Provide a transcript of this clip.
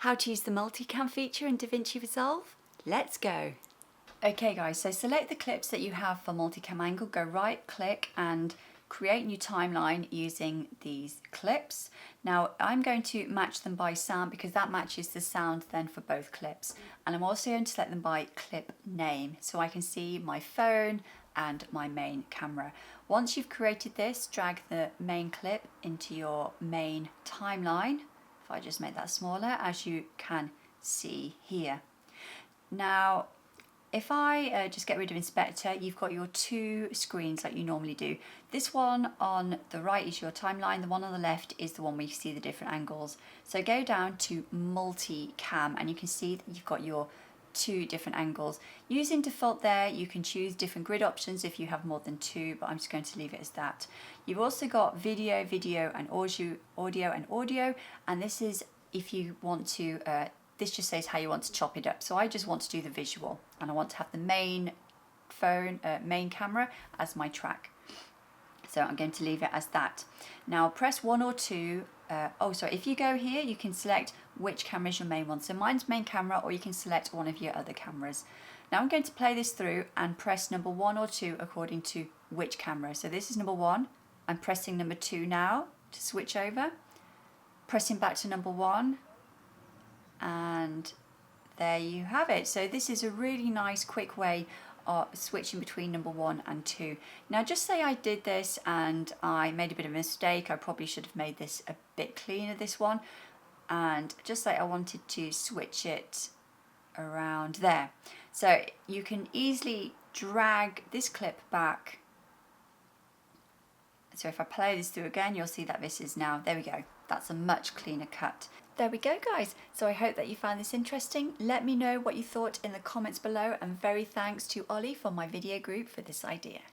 How to use the multicam feature in DaVinci Resolve? Let's go. Okay guys, so select the clips that you have for multicam angle, go right click and create new timeline using these clips. Now I'm going to match them by sound because that matches the sound then for both clips. And I'm also going to select them by clip name so I can see my phone and my main camera. Once you've created this, drag the main clip into your main timeline. If I just make that smaller, as you can see here. Now, if I just get rid of Inspector, you've got your two screens like you normally do. This one on the right is your timeline, the one on the left is the one where you see the different angles. So go down to multicam and you can see that you've got your two different angles. Using default there, you can choose different grid options if you have more than two, but I'm just going to leave it as that. You've also got video and audio, and this is if you want to, this just says how you want to chop it up. So I just want to do the visual and I want to have the main camera as my track. So I'm going to leave it as that. Now press 1 or 2. If you go here, you can select which camera is your main one. So mine's main camera, or you can select one of your other cameras. Now I'm going to play this through and press number 1 or 2 according to which camera. So this is number 1. I'm pressing number 2 now to switch over. Pressing back to number 1. And there you have it. So this is a really nice quick way switching between number 1 and 2. Now just say I did this and I made a bit of a mistake. I probably should have made this a bit cleaner, this one, and just say I wanted to switch it around there. So you can easily drag this clip back. So if I play this through again, you'll see that this is now, there we go, that's a much cleaner cut. There we go guys, so I hope that you found this interesting. Let me know what you thought in the comments below, and very thanks to Ollie from my video group for this idea.